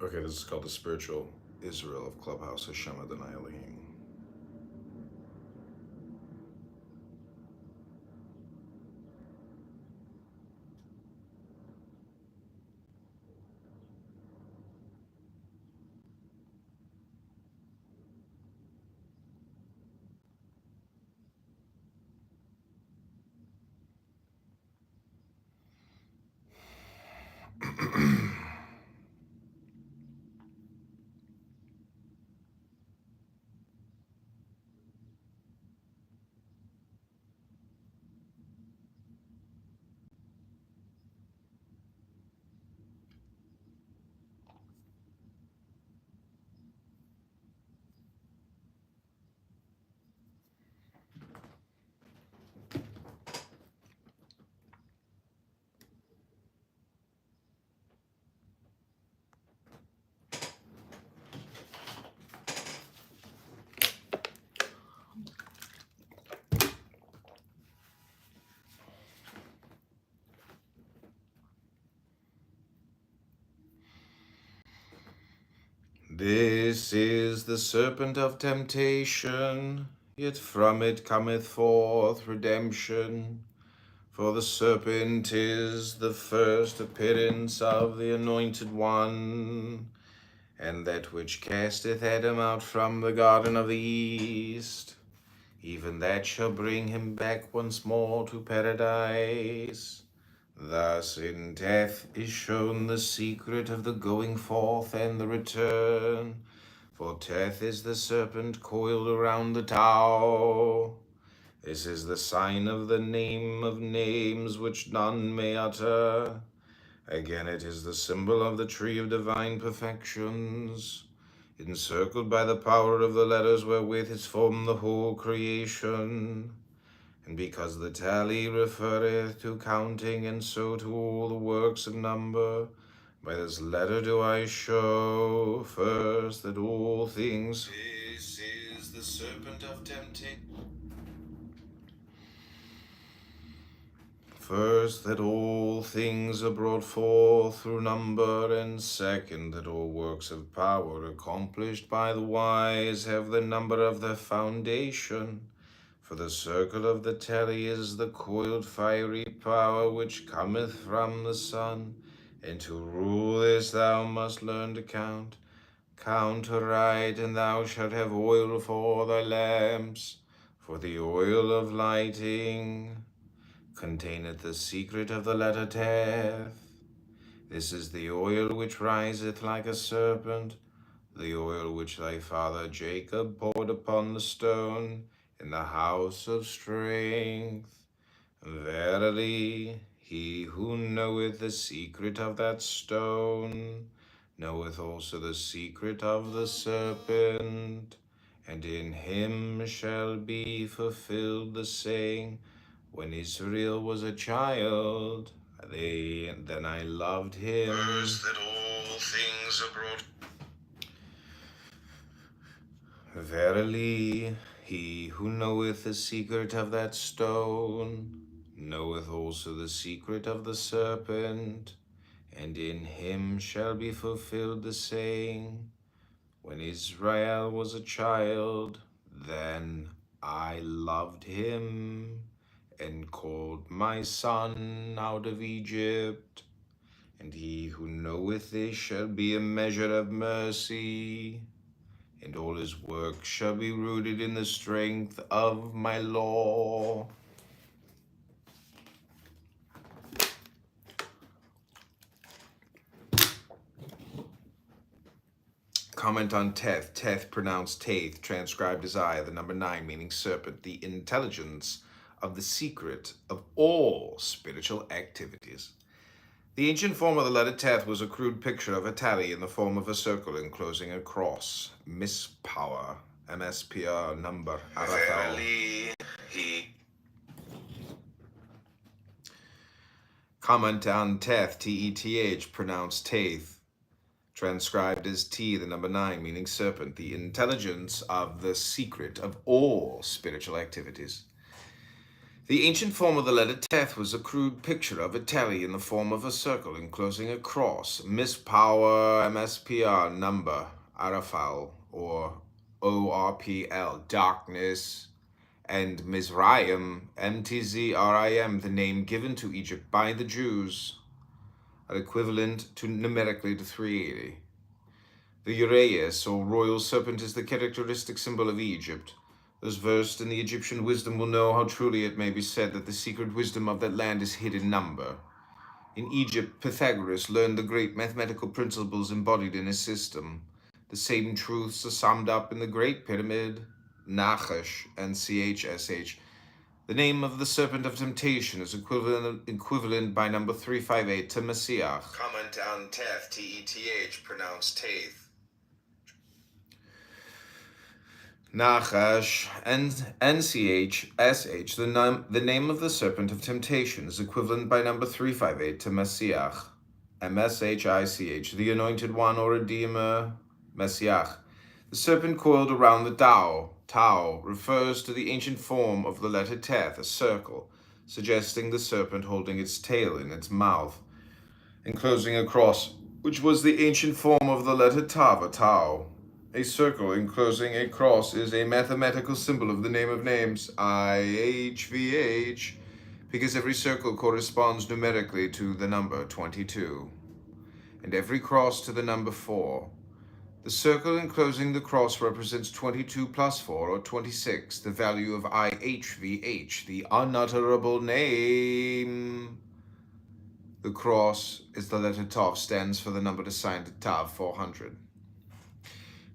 Okay, this is called the spiritual Israel of Clubhouse Hashem Adonai Elohim. This is the serpent of temptation, yet from it cometh forth redemption. For the serpent is the first appearance of the Anointed One, and that which casteth Adam out from the garden of the east, even that shall bring him back once more to paradise. Thus in death is shown the secret of the going forth and the return. For death is the serpent coiled around the tower. This is the sign of the name of names which none may utter. Again, it is the symbol of the tree of divine perfections, encircled by the power of the letters wherewith is formed the whole creation. And because the tally referreth to counting, and so to all the works of number, by this letter do I show first that all things. This is the serpent of temptation. First, that all things are brought forth through number, and second, that all works of power accomplished by the wise have the number of their foundation. For the circle of the tally is the coiled fiery power which cometh from the sun, and to rule this thou must learn to count. Count aright, and thou shalt have oil for thy lamps, for the oil of lighting containeth the secret of the letter Teth. This is the oil which riseth like a serpent, the oil which thy father Jacob poured upon the stone in the house of strength. Verily, he who knoweth the secret of that stone knoweth also the secret of the serpent, and in him shall be fulfilled the saying, when Israel was a child, then I loved him. First, that all things are brought. Verily, he who knoweth the secret of that stone knoweth also the secret of the serpent, and in him shall be fulfilled the saying, when Israel was a child, then I loved him, and called my son out of Egypt. And he who knoweth this shall be a measure of mercy, and all his works shall be rooted in the strength of my law. Comment on Teth. Teth pronounced Taith, transcribed as I, the number 9, meaning serpent, the intelligence of the secret of all spiritual activities. The ancient form of the letter Teth was a crude picture of a tally in the form of a circle enclosing a cross. Miss Power, MSPR number, Arathal. Comment on Teth, T-E-T-H, pronounced Taith, transcribed as T, the number 9, meaning serpent, the intelligence of the secret of all spiritual activities. The ancient form of the letter Teth was a crude picture of a tele in the form of a circle enclosing a cross, Miss Power, MSPR, number, Arafal, or ORPL, darkness, and Mizraim, MTZRIM, the name given to Egypt by the Jews, are equivalent to numerically to 380. The uraeus, or royal serpent, is the characteristic symbol of Egypt. Those versed in the Egyptian wisdom will know how truly it may be said that the secret wisdom of that land is hid in number. In Egypt, Pythagoras learned the great mathematical principles embodied in his system. The same truths are summed up in the Great Pyramid, Nachash, and CHSH. The name of the serpent of temptation is equivalent by number 358 to Messiah. Comment on Teth, T-E-T-H, pronounced Taith. Nachash, NCH, the name of the serpent of temptation is equivalent by number 358 to Messiah, MSHICH, the anointed one or redeemer, Messiah. The serpent coiled around the Tau refers to the ancient form of the letter Teth, a circle, suggesting the serpent holding its tail in its mouth, enclosing a cross, which was the ancient form of the letter Tau. A circle enclosing a cross is a mathematical symbol of the name of names, IHVH, because every circle corresponds numerically to the number 22, and every cross to the number 4. The circle enclosing the cross represents 22 plus 4, or 26, the value of IHVH, the unutterable name. The cross is the letter Tav, stands for the number assigned to Tav, 400.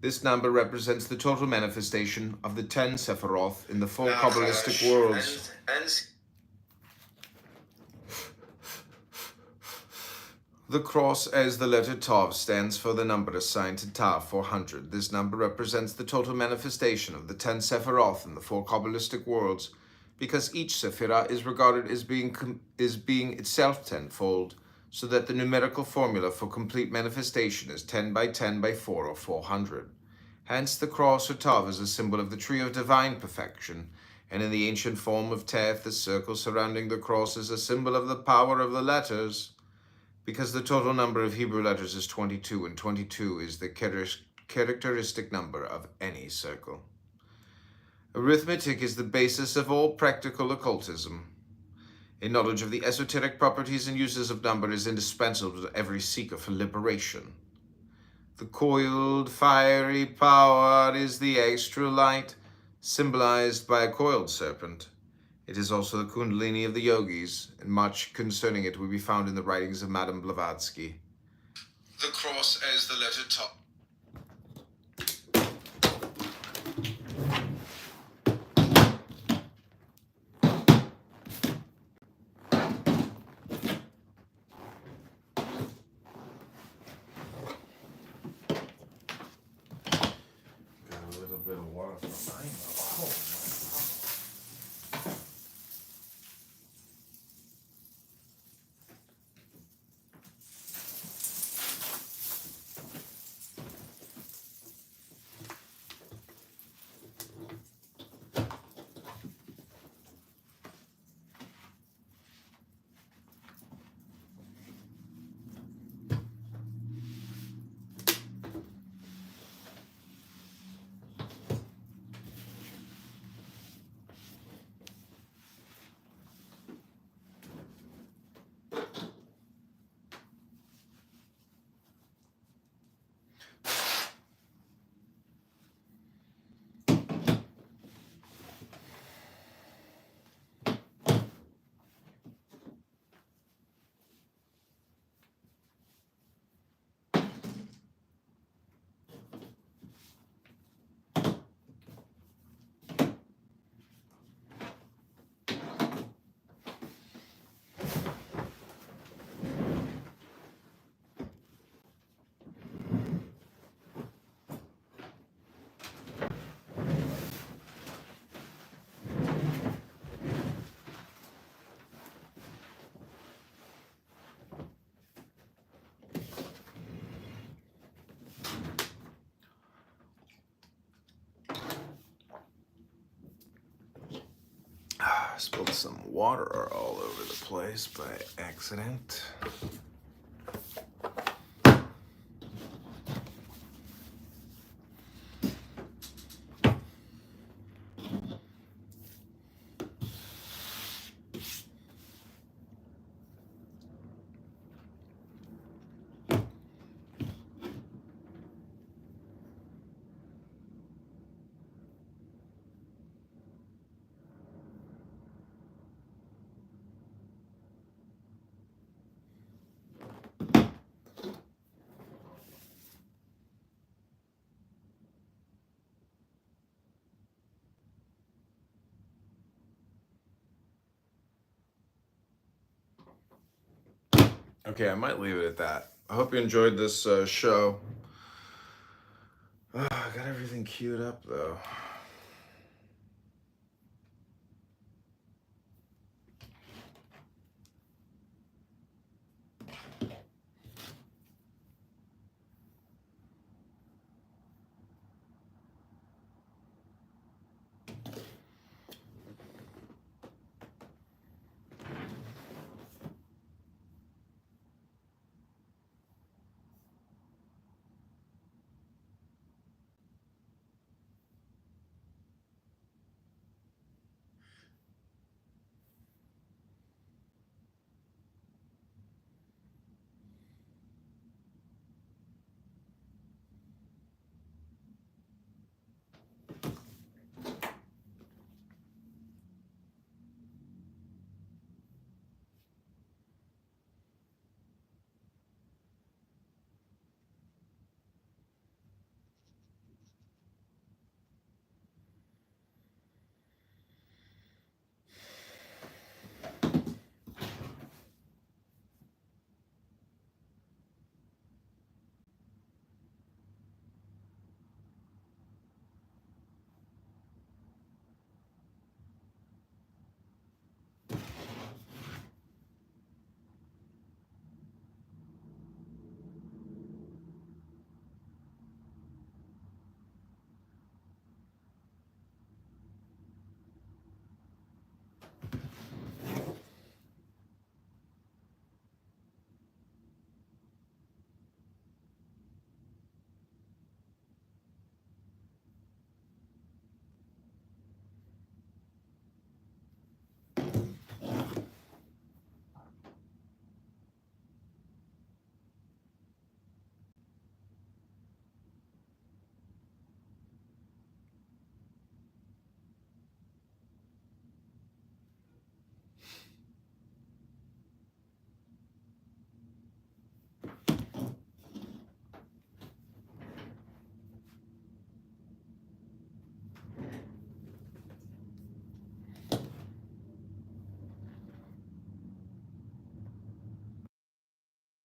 This number represents the total manifestation of the 10 Sephiroth in the 4 Kabbalistic worlds. The cross as the letter Tav stands for the number assigned to Tav, 400. This number represents the total manifestation of the 10 Sephiroth in the 4 Kabbalistic worlds, because each Sephirah is regarded as being itself tenfold, so that the numerical formula for complete manifestation is 10 by 10 by 4, or 400. Hence the cross or Tav is a symbol of the tree of divine perfection, and in the ancient form of Teth, the circle surrounding the cross is a symbol of the power of the letters, because the total number of Hebrew letters is 22, and 22 is the characteristic number of any circle. Arithmetic is the basis of all practical occultism. A knowledge of the esoteric properties and uses of number is indispensable to every seeker for liberation. The coiled fiery power is the extra light, symbolized by a coiled serpent. It is also the Kundalini of the yogis, and much concerning it will be found in the writings of Madame Blavatsky. The cross as the letter Tav. Bit of water from mine. Oh, I spilled some water all over the place by accident. Okay, I might leave it at that. I hope you enjoyed this show. I got everything queued up though.